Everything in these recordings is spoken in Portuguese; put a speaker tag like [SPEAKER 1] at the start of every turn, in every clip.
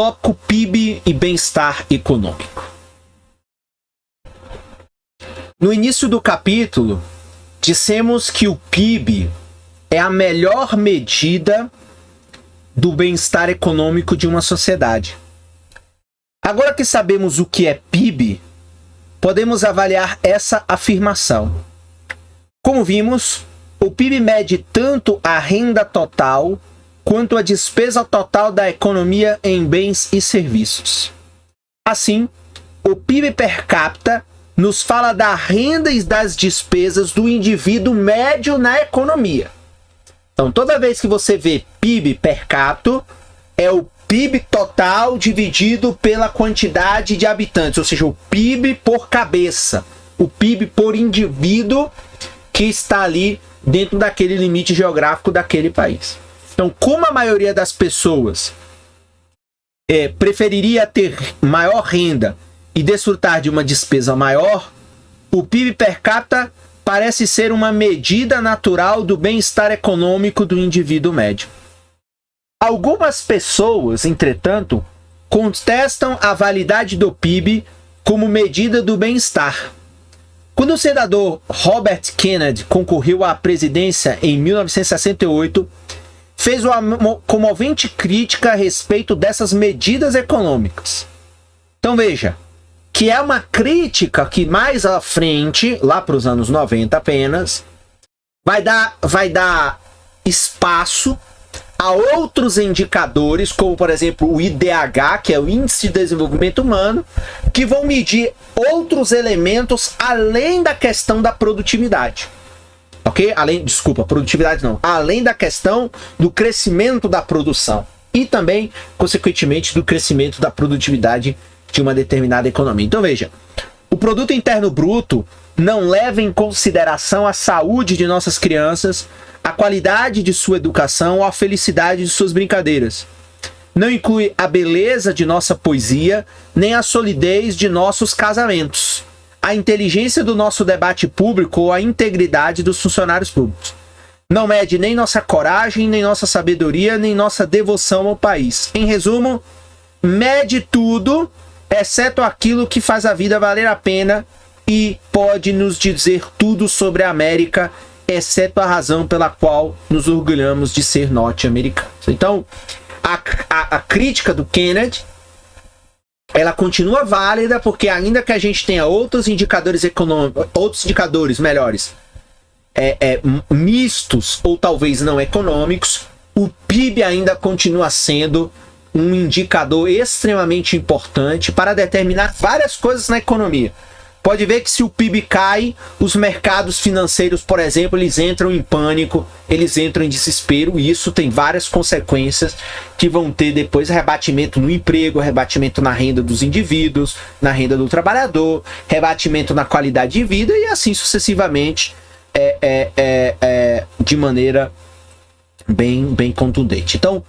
[SPEAKER 1] tópico PIB e bem-estar econômico. No início do capítulo, dissemos que o PIB é a melhor medida do bem-estar econômico de uma sociedade. Agora que sabemos o que é PIB, podemos avaliar essa afirmação. Como vimos, o PIB mede tanto a renda total quanto a despesa total da economia em bens e serviços. Assim, o PIB per capita nos fala da renda e das despesas do indivíduo médio na economia. Então, toda vez que você vê PIB per capita, é o PIB total dividido pela quantidade de habitantes, ou seja, o PIB por cabeça, o PIB por indivíduo que está ali dentro daquele limite geográfico daquele país. Então, como a maioria das pessoas preferiria ter maior renda e desfrutar de uma despesa maior, o PIB per capita parece ser uma medida natural do bem-estar econômico do indivíduo médio. Algumas pessoas, entretanto, contestam a validade do PIB como medida do bem-estar. Quando o senador Robert Kennedy concorreu à presidência em 1968, fez uma comovente crítica a respeito dessas medidas econômicas. Então veja, que é uma crítica que mais à frente, lá para os anos 90 apenas, vai dar espaço a outros indicadores, como por exemplo o IDH, que é o Índice de Desenvolvimento Humano, que vão medir outros elementos além da questão da produtividade. Ok? Produtividade não. Além da questão do crescimento da produção. E também, consequentemente, do crescimento da produtividade de uma determinada economia. Então veja, o Produto Interno Bruto não leva em consideração a saúde de nossas crianças, a qualidade de sua educação ou a felicidade de suas brincadeiras. Não inclui a beleza de nossa poesia, nem a solidez de nossos casamentos, a inteligência do nosso debate público ou a integridade dos funcionários públicos. Não mede nem nossa coragem, nem nossa sabedoria, nem nossa devoção ao país. Em resumo, mede tudo, exceto aquilo que faz a vida valer a pena e pode nos dizer tudo sobre a América, exceto a razão pela qual nos orgulhamos de ser norte-americanos. Então, a crítica do Kennedy, ela continua válida, porque ainda que a gente tenha outros indicadores econômicos, outros indicadores melhores, mistos ou talvez não econômicos, o PIB ainda continua sendo um indicador extremamente importante para determinar várias coisas na economia. Pode ver que se o PIB cai, os mercados financeiros, por exemplo, eles entram em pânico, eles entram em desespero, e isso tem várias consequências que vão ter depois rebatimento no emprego, rebatimento na renda dos indivíduos, na renda do trabalhador, rebatimento na qualidade de vida e assim sucessivamente, de maneira bem contundente. Então,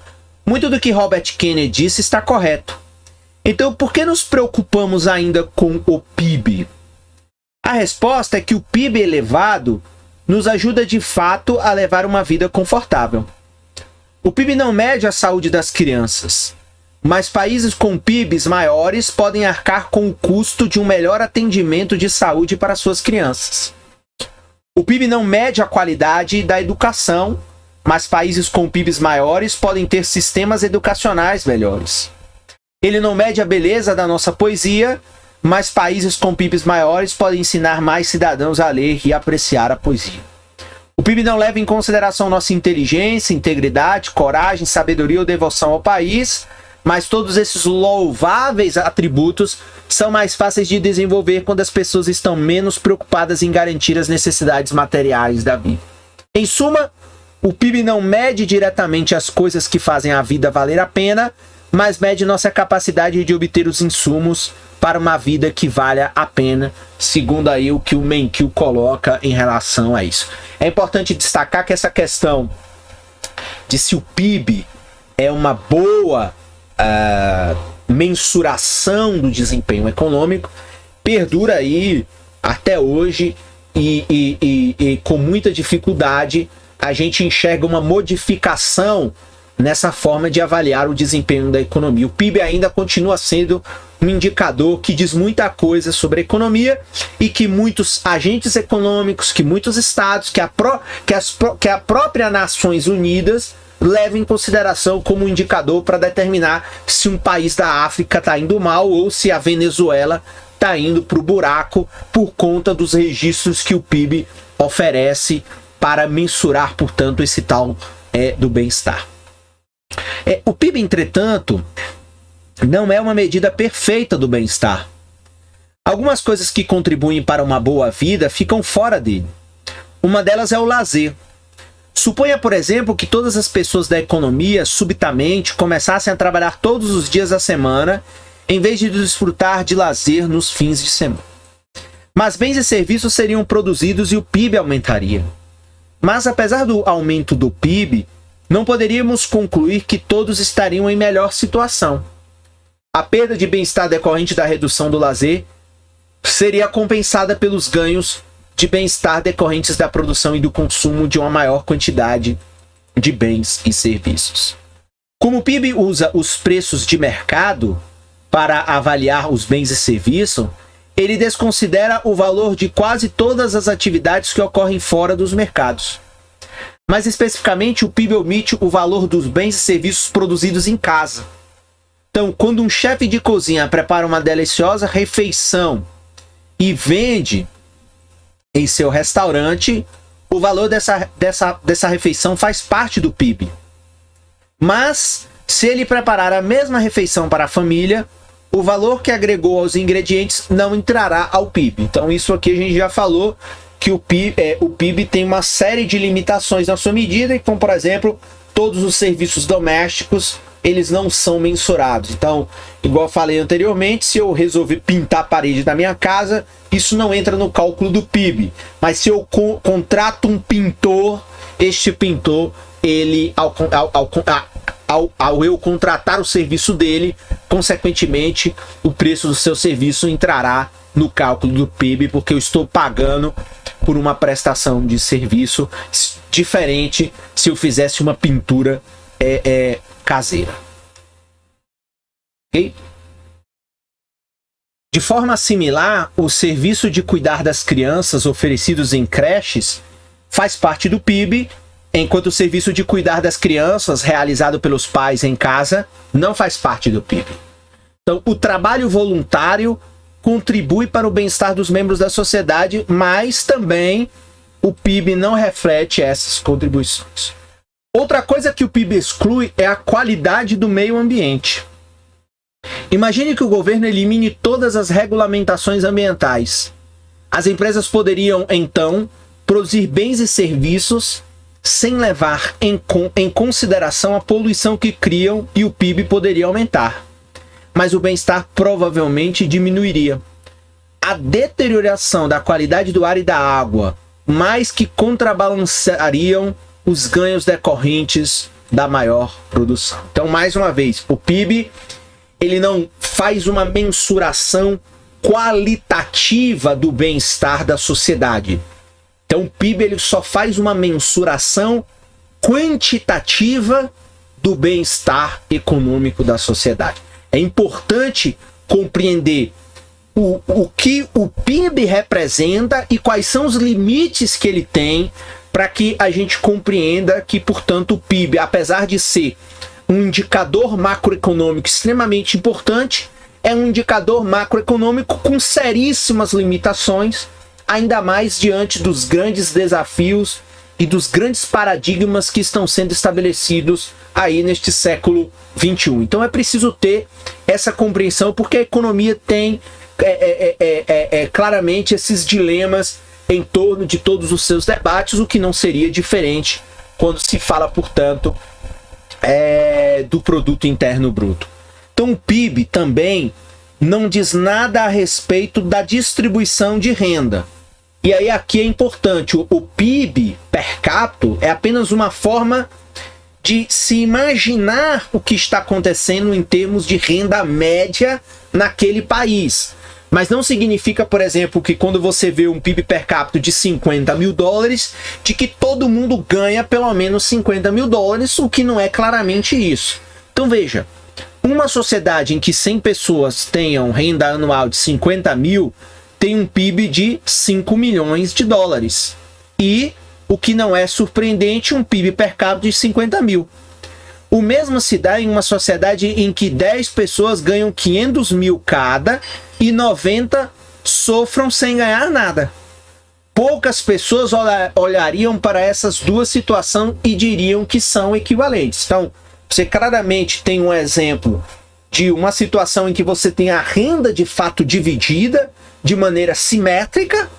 [SPEAKER 1] muito do que Robert Kennedy disse está correto. Então, por que nos preocupamos ainda com o PIB? A resposta é que o PIB elevado nos ajuda de fato a levar uma vida confortável. O PIB não mede a saúde das crianças, mas países com PIBs maiores podem arcar com o custo de um melhor atendimento de saúde para suas crianças. O PIB não mede a qualidade da educação, mas países com PIBs maiores podem ter sistemas educacionais melhores. Ele não mede a beleza da nossa poesia, mas países com PIBs maiores podem ensinar mais cidadãos a ler e apreciar a poesia. O PIB não leva em consideração nossa inteligência, integridade, coragem, sabedoria ou devoção ao país, mas todos esses louváveis atributos são mais fáceis de desenvolver quando as pessoas estão menos preocupadas em garantir as necessidades materiais da vida. Em suma, o PIB não mede diretamente as coisas que fazem a vida valer a pena, mas mede nossa capacidade de obter os insumos para uma vida que valha a pena, segundo aí o que o Menkil coloca em relação a isso. É importante destacar que essa questão de se o PIB é uma boa mensuração do desempenho econômico perdura aí até hoje e com muita dificuldade a gente enxerga uma modificação nessa forma de avaliar o desempenho da economia. O PIB ainda continua sendo um indicador que diz muita coisa sobre a economia e que muitos agentes econômicos, que muitos estados, que a própria Nações Unidas levam em consideração como um indicador para determinar se um país da África está indo mal ou se a Venezuela está indo para o buraco por conta dos registros que o PIB oferece para mensurar, portanto, esse tal do bem-estar. O PIB, entretanto, não é uma medida perfeita do bem-estar. Algumas coisas que contribuem para uma boa vida ficam fora dele. Uma delas é o lazer. Suponha, por exemplo, que todas as pessoas da economia subitamente começassem a trabalhar todos os dias da semana, em vez de desfrutar de lazer nos fins de semana. Mas bens e serviços seriam produzidos e o PIB aumentaria. Mas apesar do aumento do PIB, não poderíamos concluir que todos estariam em melhor situação. A perda de bem-estar decorrente da redução do lazer seria compensada pelos ganhos de bem-estar decorrentes da produção e do consumo de uma maior quantidade de bens e serviços. Como o PIB usa os preços de mercado para avaliar os bens e serviços, ele desconsidera o valor de quase todas as atividades que ocorrem fora dos mercados. Mais especificamente, o PIB omite o valor dos bens e serviços produzidos em casa. Então, quando um chefe de cozinha prepara uma deliciosa refeição e vende em seu restaurante, o valor dessa refeição faz parte do PIB. Mas, se ele preparar a mesma refeição para a família, o valor que agregou aos ingredientes não entrará ao PIB. Então, isso aqui a gente já falou, que o PIB tem uma série de limitações na sua medida, como, por exemplo, todos os serviços domésticos, eles não são mensurados. Então, igual eu falei anteriormente, se eu resolver pintar a parede da minha casa, isso não entra no cálculo do PIB. Mas se eu contrato um pintor, este pintor, ele, ao eu contratar o serviço dele, consequentemente, o preço do seu serviço entrará no cálculo do PIB, porque eu estou pagando por uma prestação de serviço diferente se eu fizesse uma pintura caseira. Okay? De forma similar, o serviço de cuidar das crianças oferecidos em creches faz parte do PIB, enquanto o serviço de cuidar das crianças realizado pelos pais em casa não faz parte do PIB. Então, o trabalho voluntário contribui para o bem-estar dos membros da sociedade, mas também o PIB não reflete essas contribuições. Outra coisa que o PIB exclui é a qualidade do meio ambiente. Imagine que o governo elimine todas as regulamentações ambientais. As empresas poderiam, então, produzir bens e serviços sem levar em consideração a poluição que criam e o PIB poderia aumentar. Mas o bem-estar provavelmente diminuiria. A deterioração da qualidade do ar e da água, mais que contrabalançariam os ganhos decorrentes da maior produção. Então, mais uma vez, o PIB ele não faz uma mensuração qualitativa do bem-estar da sociedade. Então, o PIB ele só faz uma mensuração quantitativa do bem-estar econômico da sociedade. É importante compreender o que o PIB representa e quais são os limites que ele tem para que a gente compreenda que, portanto, o PIB, apesar de ser um indicador macroeconômico extremamente importante, é um indicador macroeconômico com seríssimas limitações, ainda mais diante dos grandes desafios e dos grandes paradigmas que estão sendo estabelecidos aí neste século XXI. Então é preciso ter essa compreensão, porque a economia tem claramente esses dilemas em torno de todos os seus debates, o que não seria diferente quando se fala, portanto, do produto interno bruto. Então o PIB também não diz nada a respeito da distribuição de renda. E aí aqui é importante, o PIB per capita é apenas uma forma de se imaginar o que está acontecendo em termos de renda média naquele país. Mas não significa, por exemplo, que quando você vê um PIB per capita de 50 mil dólares, de que todo mundo ganha pelo menos 50 mil dólares, o que não é claramente isso. Então veja, uma sociedade em que 100 pessoas tenham renda anual de 50 mil, tem um PIB de 5 milhões de dólares. E, o que não é surpreendente, um PIB per capita de 50 mil. O mesmo se dá em uma sociedade em que 10 pessoas ganham 500 mil cada e 90 sofram sem ganhar nada. Poucas pessoas olhariam para essas duas situações e diriam que são equivalentes. Então, você claramente tem um exemplo de uma situação em que você tem a renda de fato dividida de maneira simétrica.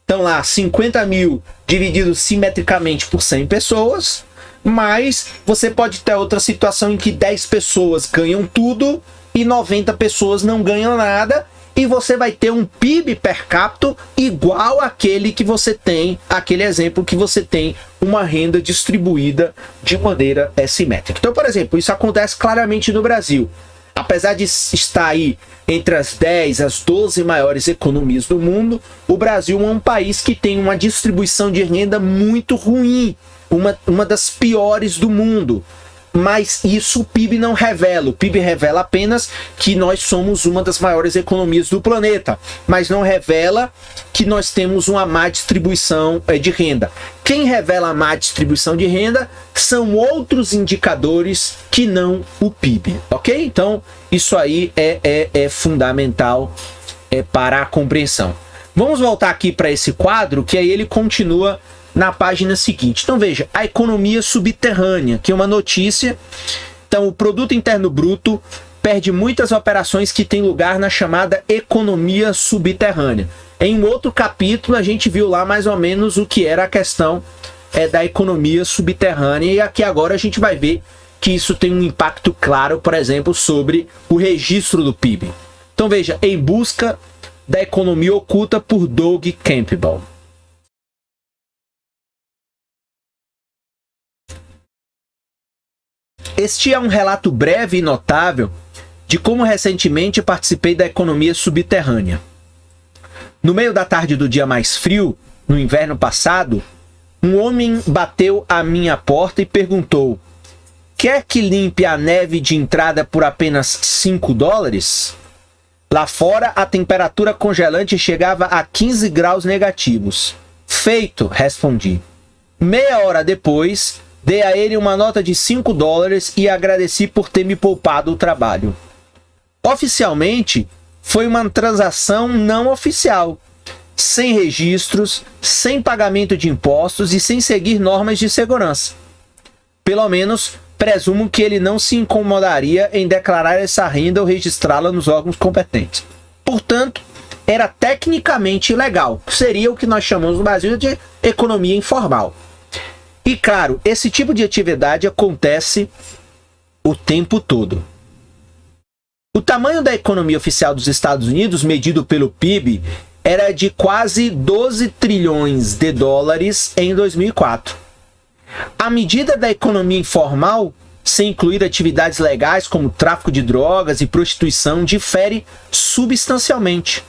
[SPEAKER 1] Então lá, 50 mil dividido simetricamente por 100 pessoas. Mas você pode ter outra situação em que 10 pessoas ganham tudo e 90 pessoas não ganham nada. E você vai ter um PIB per capita igual àquele que você tem, aquele exemplo que você tem uma renda distribuída de maneira simétrica. Então, por exemplo, isso acontece claramente no Brasil. Apesar de estar aí entre as 10, as 12 maiores economias do mundo, o Brasil é um país que tem uma distribuição de renda muito ruim. Uma das piores do mundo. Mas isso o PIB não revela. O PIB revela apenas que nós somos uma das maiores economias do planeta. Mas não revela que nós temos uma má distribuição de renda. Quem revela a má distribuição de renda são outros indicadores que não o PIB. Ok? Então, isso aí é fundamental para a compreensão. Vamos voltar aqui para esse quadro, que aí ele continua na página seguinte. Então veja, a economia subterrânea, que é uma notícia. Então o produto interno bruto perde muitas operações que têm lugar na chamada economia subterrânea. Em outro capítulo a gente viu lá mais ou menos o que era a questão da economia subterrânea, e aqui agora a gente vai ver que isso tem um impacto claro, por exemplo, sobre o registro do PIB. Então veja, Em Busca da Economia Oculta, por Doug Campbell. Este é um relato breve e notável de como recentemente participei da economia subterrânea. No meio da tarde do dia mais frio, no inverno passado, um homem bateu à minha porta e perguntou: quer que limpe a neve de entrada por apenas 5 dólares? Lá fora, a temperatura congelante chegava a 15 graus negativos. Feito, respondi. Meia hora depois, dei a ele uma nota de 5 dólares e agradeci por ter me poupado o trabalho. Oficialmente, foi uma transação não oficial, sem registros, sem pagamento de impostos e sem seguir normas de segurança. Pelo menos, presumo que ele não se incomodaria em declarar essa renda ou registrá-la nos órgãos competentes. Portanto, era tecnicamente ilegal. Seria o que nós chamamos no Brasil de economia informal. E claro, esse tipo de atividade acontece o tempo todo. O tamanho da economia oficial dos Estados Unidos, medido pelo PIB, era de quase 12 trilhões de dólares em 2004. A medida da economia informal, sem incluir atividades legais como tráfico de drogas e prostituição, difere substancialmente.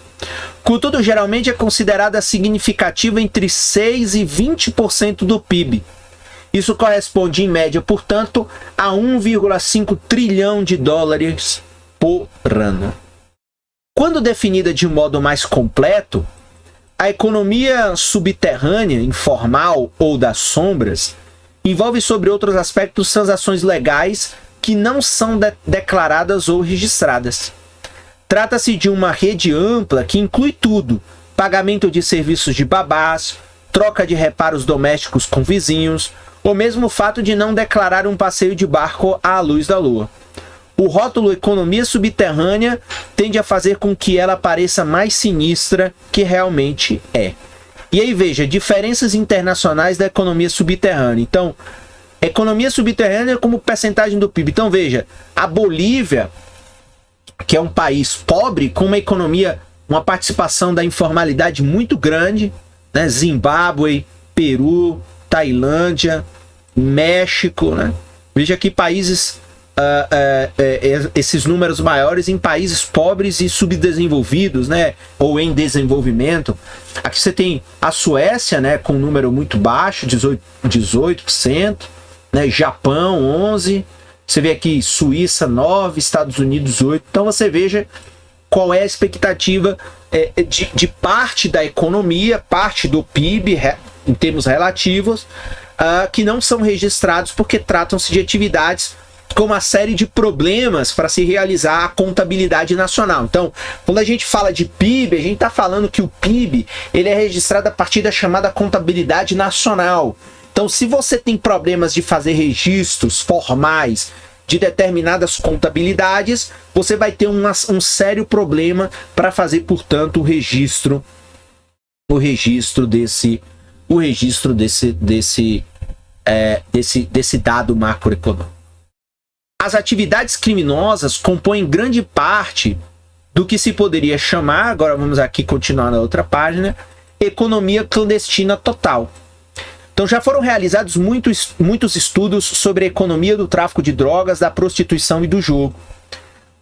[SPEAKER 1] Contudo, geralmente é considerada significativa entre 6% e 20% do PIB. Isso corresponde, em média, portanto, a 1,5 trilhão de dólares por ano. Quando definida de um modo mais completo, a economia subterrânea, informal ou das sombras, envolve, sobre outros aspectos, transações legais que não são declaradas ou registradas. Trata-se de uma rede ampla que inclui tudo: pagamento de serviços de babás, troca de reparos domésticos com vizinhos, ou mesmo o fato de não declarar um passeio de barco à luz da lua. O rótulo economia subterrânea tende a fazer com que ela pareça mais sinistra que realmente é. E aí veja, diferenças internacionais da economia subterrânea. Então, economia subterrânea como percentagem do PIB. Então veja, a Bolívia, que é um país pobre, com uma economia, uma participação da informalidade muito grande, né? Zimbábue, Peru, Tailândia, México, né? Veja que países esses números maiores em países pobres e subdesenvolvidos, né, ou em desenvolvimento. Aqui você tem a Suécia, né, com um número muito baixo, 18%, né, Japão 11%, você vê aqui Suíça 9%, Estados Unidos 8%. Então você veja qual é a expectativa de parte da economia, parte do PIB em termos relativos, que não são registrados porque tratam-se de atividades com uma série de problemas para se realizar a contabilidade nacional. Então, quando a gente fala de PIB, a gente está falando que o PIB ele é registrado a partir da chamada contabilidade nacional. Então, se você tem problemas de fazer registros formais de determinadas contabilidades, você vai ter um sério problema para fazer, portanto, o registro desse dado macroeconômico. As atividades criminosas compõem grande parte do que se poderia chamar, agora vamos aqui continuar na outra página, economia clandestina total. Então já foram realizados muitos estudos sobre a economia do tráfico de drogas, da prostituição e do jogo.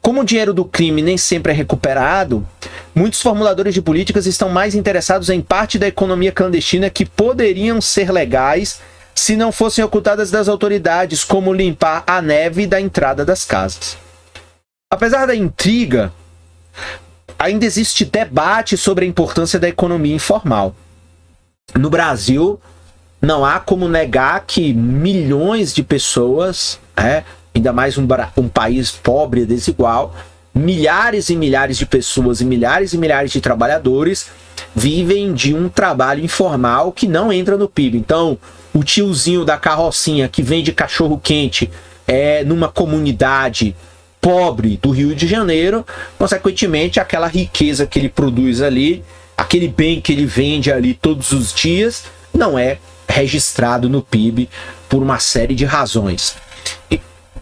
[SPEAKER 1] Como o dinheiro do crime nem sempre é recuperado, muitos formuladores de políticas estão mais interessados em parte da economia clandestina que poderiam ser legais se não fossem ocultadas das autoridades, como limpar a neve da entrada das casas. Apesar da intriga, ainda existe debate sobre a importância da economia informal. No Brasil, não há como negar que milhões de pessoas, ainda mais um país pobre e desigual, milhares e milhares de pessoas e milhares de trabalhadores vivem de um trabalho informal que não entra no PIB. Então, o tiozinho da carrocinha que vende cachorro-quente numa comunidade pobre do Rio de Janeiro, consequentemente, aquela riqueza que ele produz ali, aquele bem que ele vende ali todos os dias, não é registrado no PIB por uma série de razões,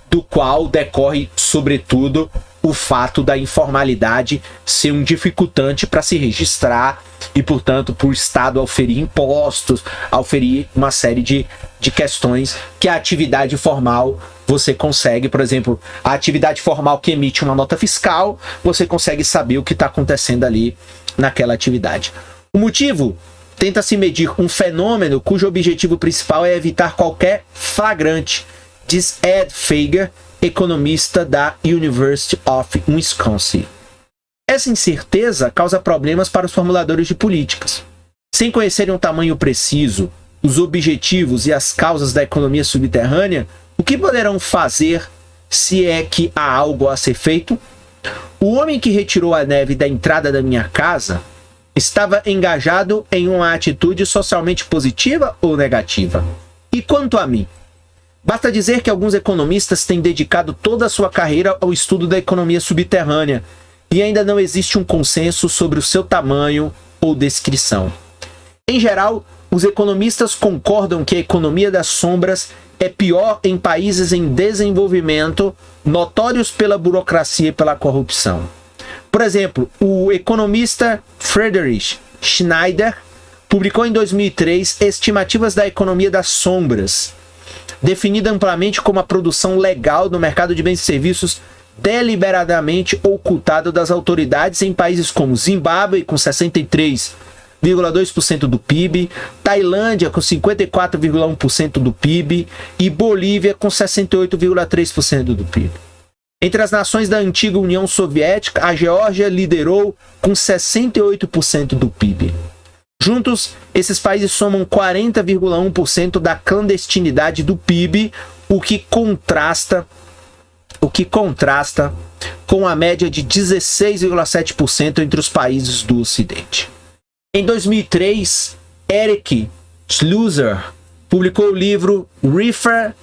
[SPEAKER 1] do qual decorre, sobretudo, o fato da informalidade ser um dificultante para se registrar e, portanto, para o Estado auferir impostos, auferir uma série de questões que a atividade formal você consegue. Por exemplo, a atividade formal que emite uma nota fiscal, você consegue saber o que está acontecendo ali naquela atividade. O motivo? Tenta-se medir um fenômeno cujo objetivo principal é evitar qualquer flagrante, diz Ed Fager, economista da University of Wisconsin. Essa incerteza causa problemas para os formuladores de políticas. Sem conhecerem o tamanho preciso, os objetivos e as causas da economia subterrânea, o que poderão fazer se é que há algo a ser feito? O homem que retirou a neve da entrada da minha casa estava engajado em uma atitude socialmente positiva ou negativa? E quanto a mim? Basta dizer que alguns economistas têm dedicado toda a sua carreira ao estudo da economia subterrânea e ainda não existe um consenso sobre o seu tamanho ou descrição. Em geral, os economistas concordam que a economia das sombras é pior em países em desenvolvimento, notórios pela burocracia e pela corrupção. Por exemplo, o economista Friedrich Schneider publicou em 2003 Estimativas da Economia das Sombras, definida amplamente como a produção legal do mercado de bens e serviços deliberadamente ocultado das autoridades em países como Zimbábue, com 63,2% do PIB, Tailândia, com 54,1% do PIB e Bolívia, com 68,3% do PIB. Entre as nações da antiga União Soviética, a Geórgia liderou com 68% do PIB. Juntos, esses países somam 40,1% da clandestinidade do PIB, o que contrasta com a média de 16,7% entre os países do Ocidente. Em 2003, Eric Schlusser publicou o livro Reefer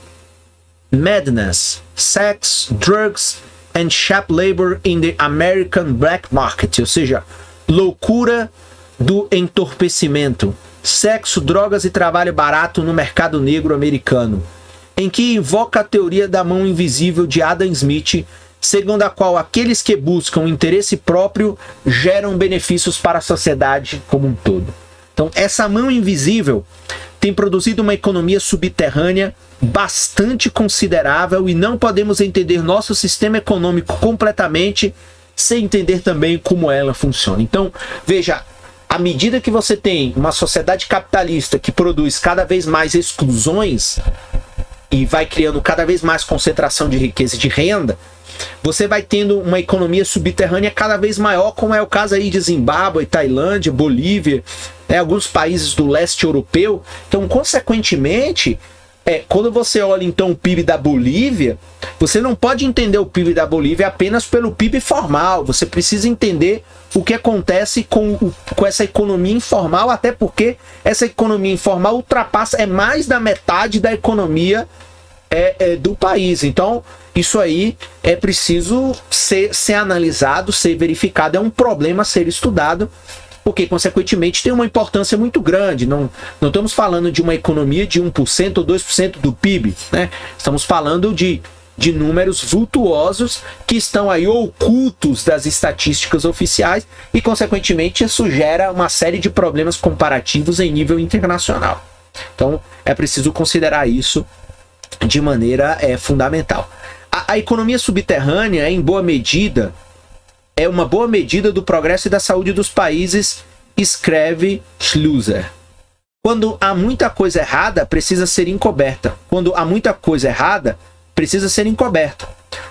[SPEAKER 1] Madness: Sex, Drugs and Cheap Labor in the American Black Market, ou seja, loucura do entorpecimento, sexo, drogas e trabalho barato no mercado negro americano, em que invoca a teoria da mão invisível de Adam Smith, segundo a qual aqueles que buscam interesse próprio geram benefícios para a sociedade como um todo. Então, essa mão invisível tem produzido uma economia subterrânea bastante considerável e não podemos entender nosso sistema econômico completamente sem entender também como ela funciona. Então, veja, à medida que você tem uma sociedade capitalista que produz cada vez mais exclusões e vai criando cada vez mais concentração de riqueza e de renda, você vai tendo uma economia subterrânea cada vez maior, como é o caso aí de Zimbábue, Tailândia, Bolívia, alguns países do leste europeu. Então, consequentemente, quando você olha então o PIB da Bolívia, você não pode entender o PIB da Bolívia apenas pelo PIB formal, você precisa entender o que acontece com essa economia informal, até porque essa economia informal ultrapassa, mais da metade da economia do país. Então, isso aí é preciso ser analisado, ser verificado, é um problema a ser estudado, porque, consequentemente, tem uma importância muito grande. Não estamos falando de uma economia de 1% ou 2% do PIB, né? Estamos falando de números vultuosos que estão aí ocultos das estatísticas oficiais e, consequentemente, isso gera uma série de problemas comparativos em nível internacional. Então, é preciso considerar isso de maneira fundamental. A economia subterrânea, em boa medida, é uma boa medida do progresso e da saúde dos países, escreve Schlusser. Quando há muita coisa errada, precisa ser encoberta. Quando há muita coisa errada, precisa ser encoberta.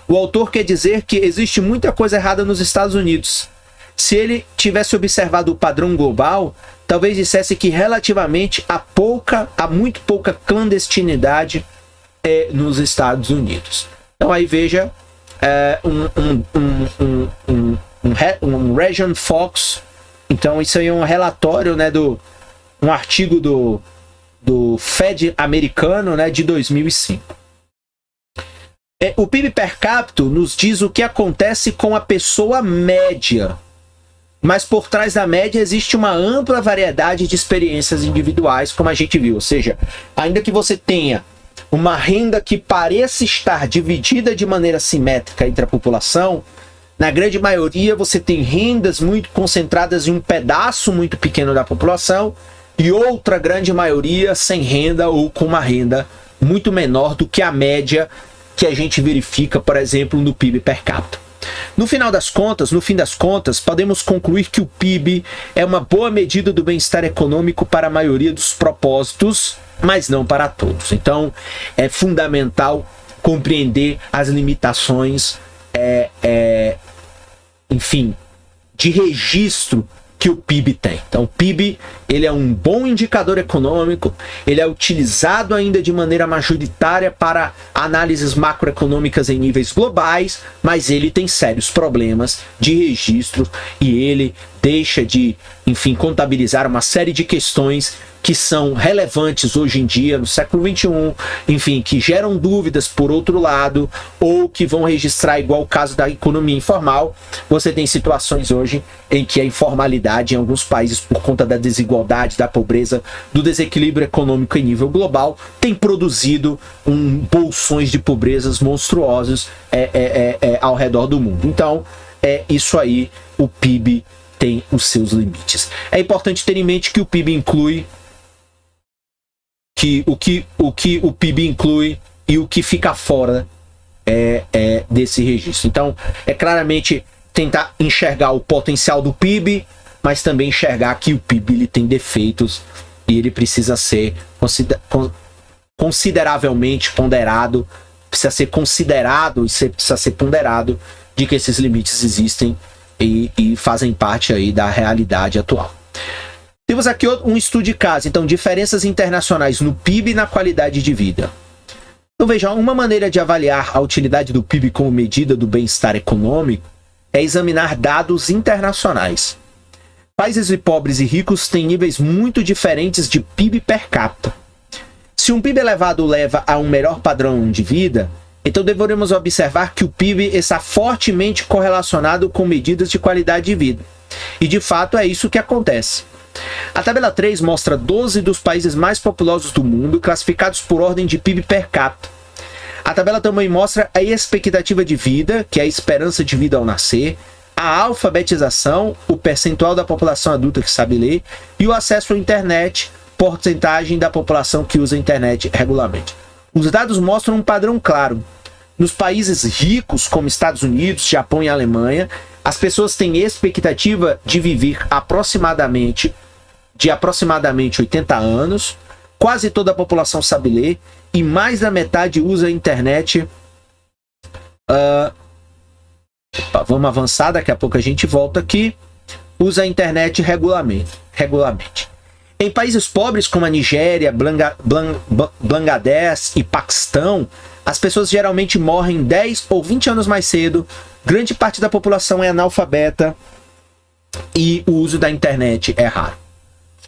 [SPEAKER 1] O autor quer dizer que existe muita coisa errada nos Estados Unidos. Se ele tivesse observado o padrão global, talvez dissesse que relativamente há muito pouca clandestinidade nos Estados Unidos. Então aí veja um Region Fox. Então isso aí é um relatório, né, um artigo do Fed americano, né, de 2005. O PIB per capita nos diz o que acontece com a pessoa média, mas por trás da média existe uma ampla variedade de experiências individuais, como a gente viu. Ou seja, ainda que você tenha uma renda que pareça estar dividida de maneira simétrica entre a população, na grande maioria você tem rendas muito concentradas em um pedaço muito pequeno da população e outra grande maioria sem renda ou com uma renda muito menor do que a média que a gente verifica, por exemplo, no PIB per capita. No fim das contas, podemos concluir que o PIB é uma boa medida do bem-estar econômico para a maioria dos propósitos, mas não para todos. Então, é fundamental compreender as limitações, enfim, de registro que o PIB tem. Então, o PIB, ele é um bom indicador econômico, ele é utilizado ainda de maneira majoritária para análises macroeconômicas em níveis globais, mas ele tem sérios problemas de registro e ele deixa de, enfim, contabilizar uma série de questões que são relevantes hoje em dia, no século XXI, enfim, que geram dúvidas por outro lado, ou que vão registrar, igual o caso da economia informal. Você tem situações hoje em que a informalidade em alguns países, por conta da desigualdade, da pobreza, do desequilíbrio econômico em nível global, tem produzido bolsões de pobrezas monstruosos ao redor do mundo. Então, isso aí, o PIB tem os seus limites. É importante ter em mente que o PIB inclui o que o PIB inclui e o que fica fora desse registro. Então, é claramente tentar enxergar o potencial do PIB, mas também enxergar que o PIB ele tem defeitos e ele precisa ser consideravelmente ponderado, precisa ser considerado e precisa ser ponderado de que esses limites existem e fazem parte aí da realidade atual. Temos aqui um estudo de caso, então, diferenças internacionais no PIB e na qualidade de vida. Então, veja, uma maneira de avaliar a utilidade do PIB como medida do bem-estar econômico é examinar dados internacionais. Países pobres e ricos têm níveis muito diferentes de PIB per capita. Se um PIB elevado leva a um melhor padrão de vida, então deveremos observar que o PIB está fortemente correlacionado com medidas de qualidade de vida. E, de fato, é isso que acontece. A tabela 3 mostra 12 dos países mais populosos do mundo, classificados por ordem de PIB per capita. A tabela também mostra a expectativa de vida, que é a esperança de vida ao nascer, a alfabetização, o percentual da população adulta que sabe ler, e o acesso à internet, porcentagem da população que usa a internet regularmente. Os dados mostram um padrão claro. Nos países ricos, como Estados Unidos, Japão e Alemanha, as pessoas têm expectativa de viver aproximadamente 80 anos, quase toda a população sabe ler, e mais da metade usa a internet. Vamos avançar, daqui a pouco a gente volta aqui. Usa a internet regularmente. Em países pobres como a Nigéria, Bangladesh e Paquistão, as pessoas geralmente morrem 10 ou 20 anos mais cedo, grande parte da população é analfabeta e o uso da internet é raro.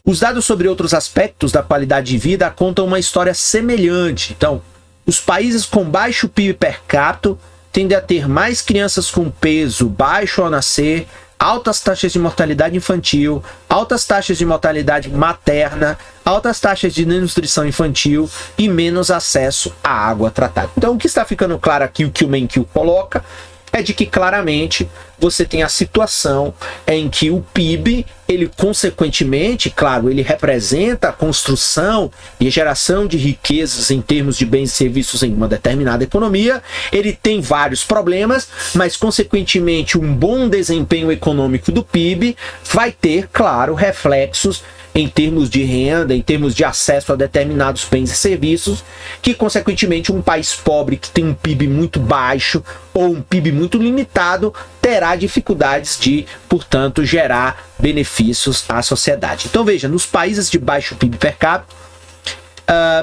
[SPEAKER 1] Os dados sobre outros aspectos da qualidade de vida contam uma história semelhante. Então, os países com baixo PIB per capita tendem a ter mais crianças com peso baixo ao nascer, altas taxas de mortalidade infantil, altas taxas de mortalidade materna, altas taxas de desnutrição infantil e menos acesso à água tratada. Então, o que está ficando claro aqui, o que o Menkyu coloca, é de que claramente você tem a situação em que o PIB, ele consequentemente, claro, ele representa a construção e geração de riquezas em termos de bens e serviços em uma determinada economia, ele tem vários problemas, mas consequentemente um bom desempenho econômico do PIB vai ter, claro, reflexos em termos de renda, em termos de acesso a determinados bens e serviços, que consequentemente um país pobre que tem um PIB muito baixo ou um PIB muito limitado terá dificuldades de, portanto, gerar benefícios à sociedade. Então veja, nos países de baixo PIB per capita,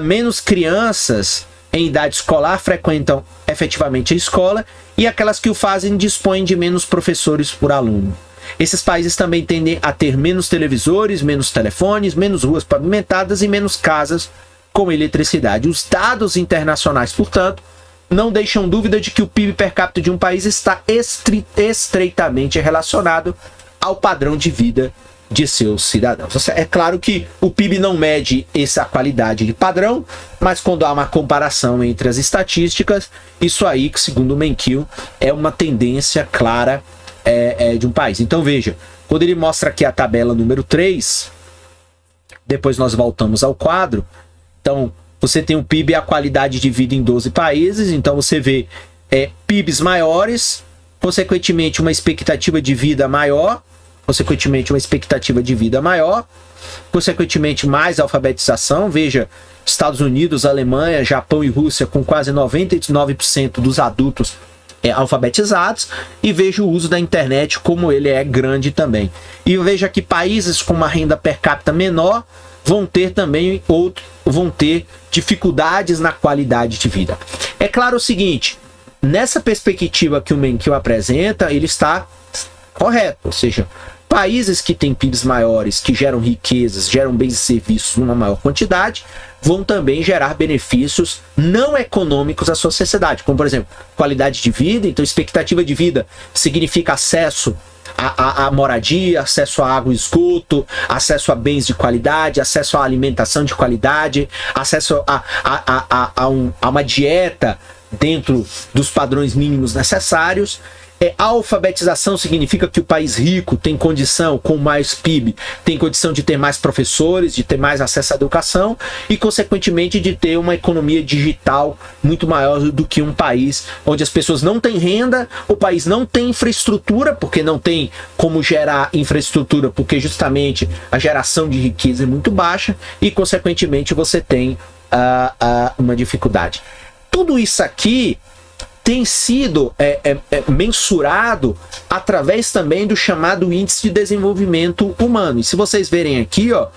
[SPEAKER 1] menos crianças em idade escolar frequentam efetivamente a escola e aquelas que o fazem dispõem de menos professores por aluno. Esses países também tendem a ter menos televisores, menos telefones, menos ruas pavimentadas e menos casas com eletricidade. Os dados internacionais, portanto, não deixam dúvida de que o PIB per capita de um país está estreitamente relacionado ao padrão de vida de seus cidadãos. É claro que o PIB não mede essa qualidade de padrão, mas quando há uma comparação entre as estatísticas, isso aí, que segundo o Menkyu, é uma tendência clara de um país. Então veja, quando ele mostra aqui a tabela número 3, depois nós voltamos ao quadro, então você tem o PIB e a qualidade de vida em 12 países, então você vê PIBs maiores, consequentemente uma expectativa de vida maior, consequentemente mais alfabetização. Veja, Estados Unidos, Alemanha, Japão e Rússia com quase 99% dos adultos alfabetizados, e veja o uso da internet como ele é grande também. E veja que países com uma renda per capita menor vão ter também dificuldades na qualidade de vida. É claro o seguinte, nessa perspectiva que o Menkyu apresenta, ele está correto, ou seja, países que têm PIBs maiores, que geram riquezas, geram bens e serviços numa maior quantidade, vão também gerar benefícios não econômicos à sua sociedade, como por exemplo, qualidade de vida. Então expectativa de vida significa acesso a moradia, acesso a água e esgoto, acesso a bens de qualidade, acesso à alimentação de qualidade, acesso a uma dieta dentro dos padrões mínimos necessários. A alfabetização significa que o país rico tem condição, com mais PIB, tem condição de ter mais professores, de ter mais acesso à educação e, consequentemente, de ter uma economia digital muito maior do que um país onde as pessoas não têm renda, o país não tem infraestrutura, porque não tem como gerar infraestrutura, porque justamente a geração de riqueza é muito baixa e, consequentemente, você tem uma dificuldade. Tudo isso aqui tem sido mensurado através também do chamado Índice de Desenvolvimento Humano. E se vocês verem aqui, ó,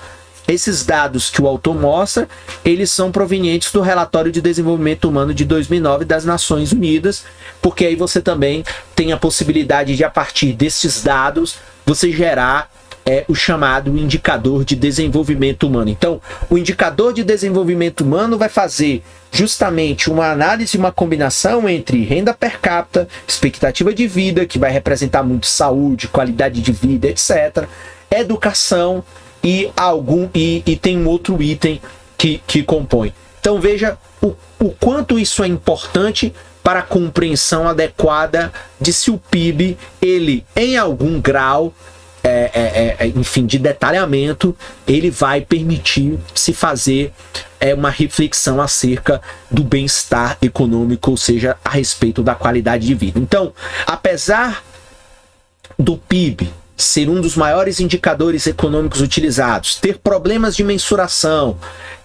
[SPEAKER 1] esses dados que o autor mostra, eles são provenientes do Relatório de Desenvolvimento Humano de 2009 das Nações Unidas, porque aí você também tem a possibilidade de, a partir desses dados, você gerar o chamado indicador de desenvolvimento humano. Então, o indicador de desenvolvimento humano vai fazer justamente uma análise, uma combinação entre renda per capita, expectativa de vida, que vai representar muito saúde, qualidade de vida, etc., educação e tem um outro item que compõe. Então veja o quanto isso é importante para a compreensão adequada de se o PIB, ele em algum grau enfim, de detalhamento, ele vai permitir se fazer uma reflexão acerca do bem-estar econômico, ou seja, a respeito da qualidade de vida. Então, apesar do PIB ser um dos maiores indicadores econômicos utilizados, ter problemas de mensuração,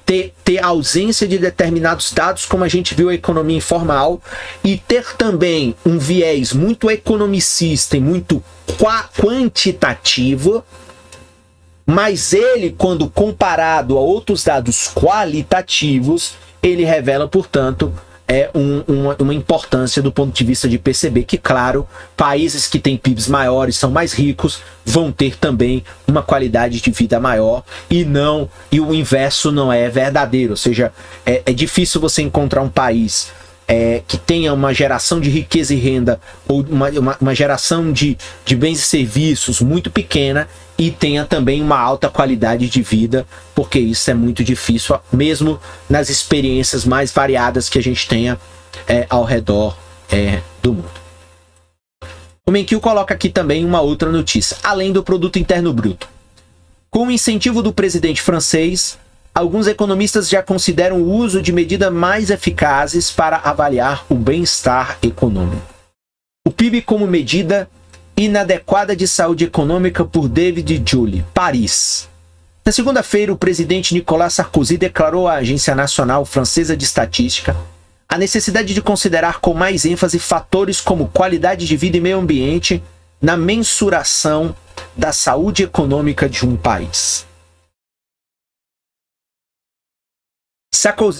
[SPEAKER 1] ter ausência de determinados dados, como a gente viu a economia informal, e ter também um viés muito economicista e muito quantitativo, mas ele, quando comparado a outros dados qualitativos, ele revela, portanto, uma importância do ponto de vista de perceber que, claro, países que têm PIBs maiores, são mais ricos, vão ter também uma qualidade de vida maior, e o inverso não é verdadeiro. Ou seja, é difícil você encontrar um país que tenha uma geração de riqueza e renda, ou uma geração de bens e serviços muito pequena, e tenha também uma alta qualidade de vida, porque isso é muito difícil, mesmo nas experiências mais variadas que a gente tenha ao redor do mundo. O Menkyu coloca aqui também uma outra notícia, além do Produto Interno Bruto. Com o incentivo do presidente francês, alguns economistas já consideram o uso de medidas mais eficazes para avaliar o bem-estar econômico. O PIB como medida inadequada de saúde econômica, por David Joly, Paris. Na segunda-feira, o presidente Nicolas Sarkozy declarou à Agência Nacional Francesa de Estatística a necessidade de considerar com mais ênfase fatores como qualidade de vida e meio ambiente na mensuração da saúde econômica de um país.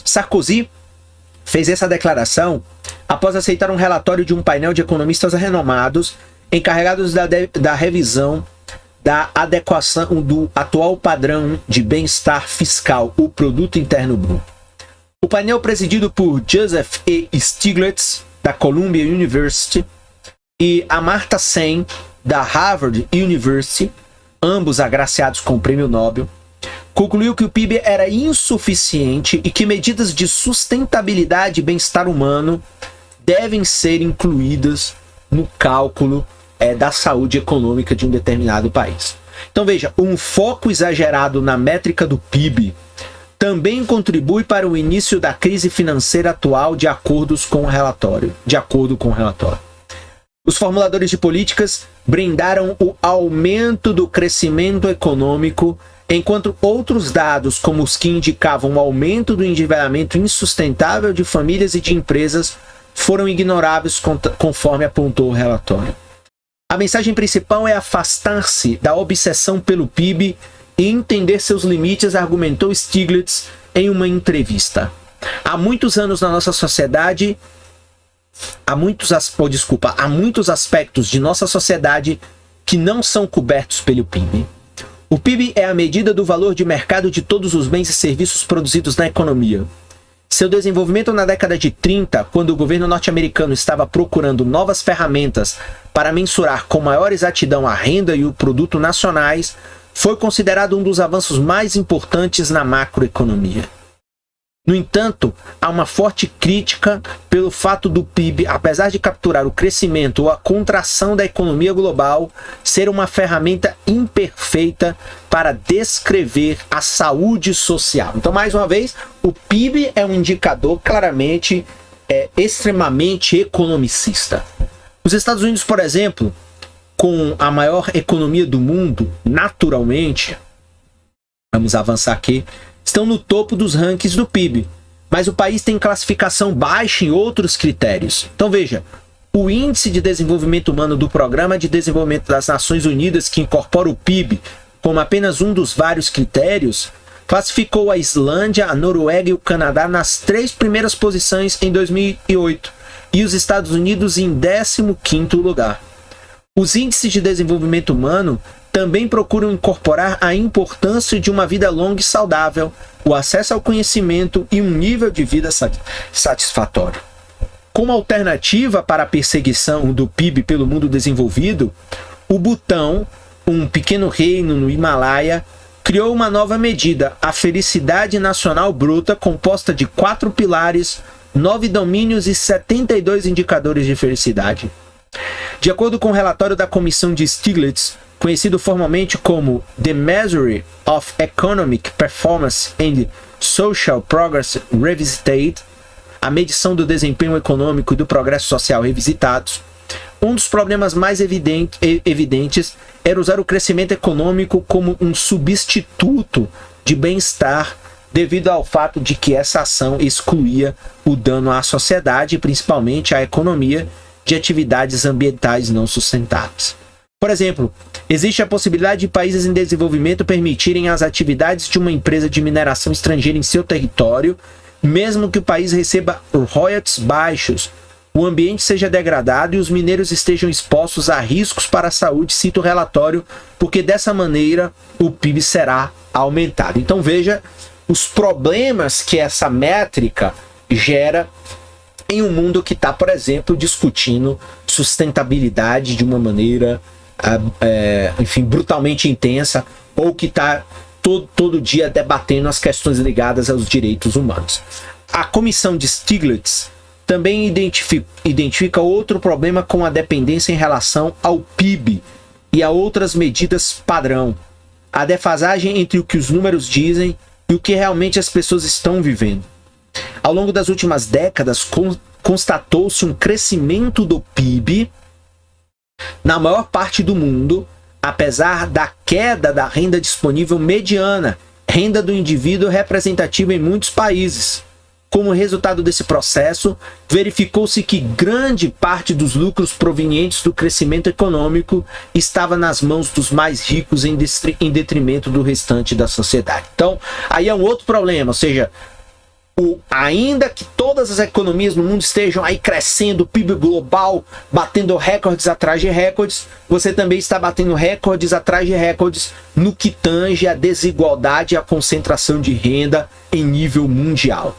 [SPEAKER 1] Sarkozy fez essa declaração após aceitar um relatório de um painel de economistas renomados encarregados da revisão da adequação do atual padrão de bem-estar fiscal, o Produto Interno Bruto. O painel, presidido por Joseph E. Stiglitz, da Columbia University, e Amartya Sen, da Harvard University, ambos agraciados com o Prêmio Nobel, concluiu que o PIB era insuficiente e que medidas de sustentabilidade e bem-estar humano devem ser incluídas no cálculo da saúde econômica de um determinado país. Então veja, um foco exagerado na métrica do PIB também contribui para o início da crise financeira atual, de acordo com o relatório. Os formuladores de políticas brindaram o aumento do crescimento econômico, enquanto outros dados, como os que indicavam o aumento do endividamento insustentável de famílias e de empresas, foram ignoráveis, conforme apontou o relatório. A mensagem principal é afastar-se da obsessão pelo PIB e entender seus limites, argumentou Stiglitz em uma entrevista. Há muitos anos na nossa sociedade, há muitos aspectos de nossa sociedade que não são cobertos pelo PIB. O PIB é a medida do valor de mercado de todos os bens e serviços produzidos na economia. Seu desenvolvimento na década de 30, quando o governo norte-americano estava procurando novas ferramentas para mensurar com maior exatidão a renda e o produto nacionais, foi considerado um dos avanços mais importantes na macroeconomia. No entanto, há uma forte crítica pelo fato do PIB, apesar de capturar o crescimento ou a contração da economia global, ser uma ferramenta imperfeita para descrever a saúde social. Então, mais uma vez, o PIB é um indicador claramente extremamente economicista. Os Estados Unidos, por exemplo, com a maior economia do mundo, naturalmente, vamos avançar aqui, estão no topo dos rankings do PIB, mas o país tem classificação baixa em outros critérios. Então veja, o Índice de Desenvolvimento Humano do Programa de Desenvolvimento das Nações Unidas, que incorpora o PIB como apenas um dos vários critérios, classificou a Islândia, a Noruega e o Canadá nas 3 primeiras posições em 2008 e os Estados Unidos em 15º lugar. Os índices de desenvolvimento humano também procuram incorporar a importância de uma vida longa e saudável, o acesso ao conhecimento e um nível de vida satisfatório. Como alternativa para a perseguição do PIB pelo mundo desenvolvido, o Butão, um pequeno reino no Himalaia, criou uma nova medida, a Felicidade Nacional Bruta, composta de 4 pilares, 9 domínios e 72 indicadores de felicidade. De acordo com o relatório da comissão de Stiglitz, conhecido formalmente como The Measure of Economic Performance and Social Progress Revisited, a medição do desempenho econômico e do progresso social revisitados, um dos problemas mais evidentes era usar o crescimento econômico como um substituto de bem-estar, devido ao fato de que essa ação excluía o dano à sociedade, principalmente à economia, de atividades ambientais não sustentáveis. Por exemplo, existe a possibilidade de países em desenvolvimento permitirem as atividades de uma empresa de mineração estrangeira em seu território, mesmo que o país receba royalties baixos, o ambiente seja degradado e os mineiros estejam expostos a riscos para a saúde, cita o relatório, porque dessa maneira o PIB será aumentado. Então veja os problemas que essa métrica gera em um mundo que está, por exemplo, discutindo sustentabilidade de uma maneira, enfim, brutalmente intensa, ou que está todo dia debatendo as questões ligadas aos direitos humanos. A comissão de Stiglitz também identifica outro problema com a dependência em relação ao PIB e a outras medidas padrão, a defasagem entre o que os números dizem e o que realmente as pessoas estão vivendo. Ao longo das últimas décadas, constatou-se um crescimento do PIB na maior parte do mundo, apesar da queda da renda disponível mediana, renda do indivíduo representativa em muitos países. Como resultado desse processo, verificou-se que grande parte dos lucros provenientes do crescimento econômico estava nas mãos dos mais ricos em detrimento do restante da sociedade. Então, aí é um outro problema, ou seja, ainda que todas as economias no mundo estejam aí crescendo, o PIB global batendo recordes atrás de recordes, você também está batendo recordes atrás de recordes no que tange a desigualdade e a concentração de renda em nível mundial.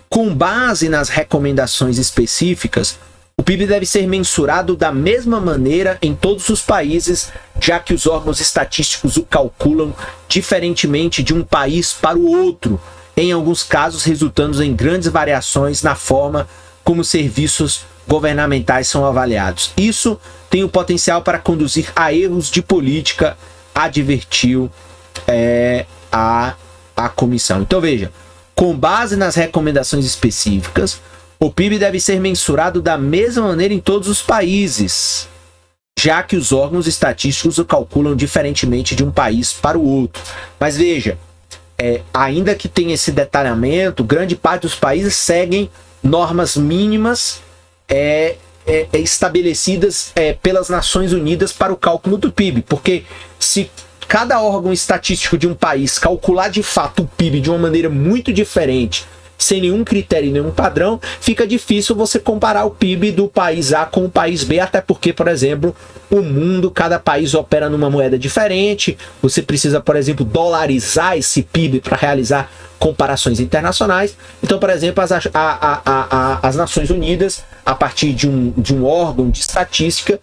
[SPEAKER 1] Com base nas recomendações específicas, o PIB deve ser mensurado da mesma maneira em todos os países, já que os órgãos estatísticos o calculam diferentemente de um país para o outro, em alguns casos resultando em grandes variações na forma como serviços governamentais são avaliados. Isso tem o potencial para conduzir a erros de política, advertiu a comissão. Então veja, com base nas recomendações específicas, o PIB deve ser mensurado da mesma maneira em todos os países, já que os órgãos estatísticos o calculam diferentemente de um país para o outro. Mas veja, ainda que tenha esse detalhamento, grande parte dos países seguem normas mínimas estabelecidas pelas Nações Unidas para o cálculo do PIB, porque se cada órgão estatístico de um país calcular de fato o PIB de uma maneira muito diferente, sem nenhum critério e nenhum padrão, fica difícil você comparar o PIB do país A com o país B, até porque, por exemplo, o mundo, cada país opera numa moeda diferente, você precisa, por exemplo, dolarizar esse PIB para realizar comparações internacionais. Então, por exemplo, as Nações Unidas, a partir de um órgão de estatística,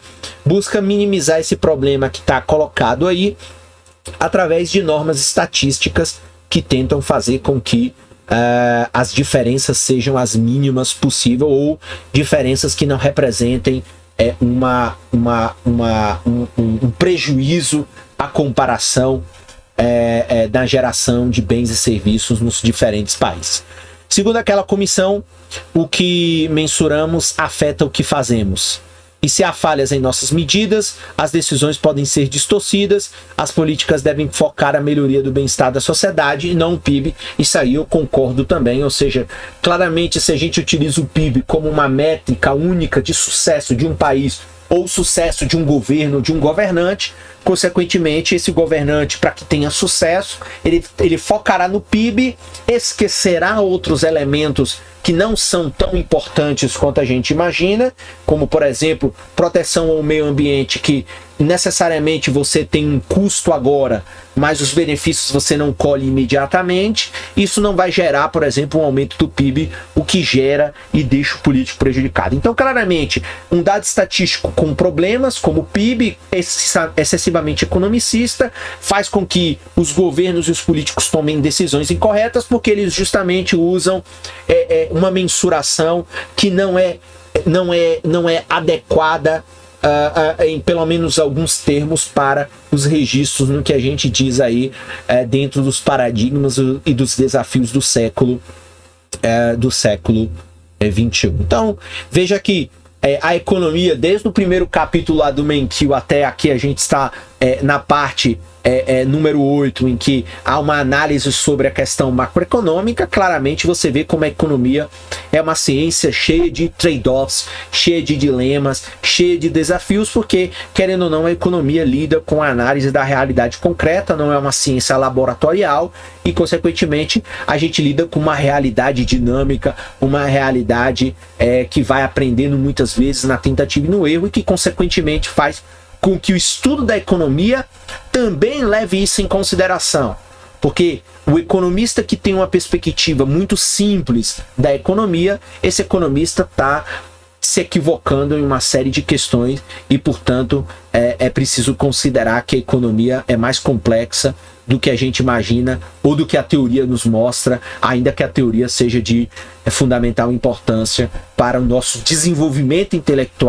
[SPEAKER 1] busca minimizar esse problema que está colocado aí, através de normas estatísticas que tentam fazer com que as diferenças sejam as mínimas possível, ou diferenças que não representem um prejuízo à comparação da geração de bens e serviços nos diferentes países. Segundo aquela comissão, o que mensuramos afeta o que fazemos. E se há falhas em nossas medidas, as decisões podem ser distorcidas, as políticas devem focar a melhoria do bem-estar da sociedade e não o PIB. Isso aí eu concordo também, ou seja, claramente se a gente utiliza o PIB como uma métrica única de sucesso de um país ou sucesso de um governo, de um governante, consequentemente esse governante, para que tenha sucesso, ele focará no PIB, esquecerá outros elementos que não são tão importantes quanto a gente imagina, como, por exemplo, proteção ao meio ambiente, que necessariamente você tem um custo agora, mas os benefícios você não colhe imediatamente. Isso não vai gerar, por exemplo, um aumento do PIB, o que gera e deixa o político prejudicado. Então, claramente, um dado estatístico com problemas, como o PIB, excessivamente economicista, faz com que os governos e os políticos tomem decisões incorretas, porque eles justamente usam uma mensuração que não é adequada em pelo menos alguns termos para os registros no que a gente diz aí dentro dos paradigmas e dos desafios do século XXI. Então, veja que a economia, desde o primeiro capítulo lá do Menkil até aqui, a gente está na parte número 8, em que há uma análise sobre a questão macroeconômica. Claramente você vê como a economia é uma ciência cheia de trade-offs, cheia de dilemas, cheia de desafios, porque, querendo ou não, a economia lida com a análise da realidade concreta, não é uma ciência laboratorial, e, consequentemente, a gente lida com uma realidade dinâmica, uma realidade que vai aprendendo muitas vezes na tentativa e no erro, e que, consequentemente, faz com que o estudo da economia também leve isso em consideração. Porque o economista que tem uma perspectiva muito simples da economia, esse economista está se equivocando em uma série de questões e, portanto, é preciso considerar que a economia é mais complexa do que a gente imagina ou do que a teoria nos mostra, ainda que a teoria seja de fundamental importância para o nosso desenvolvimento intelectual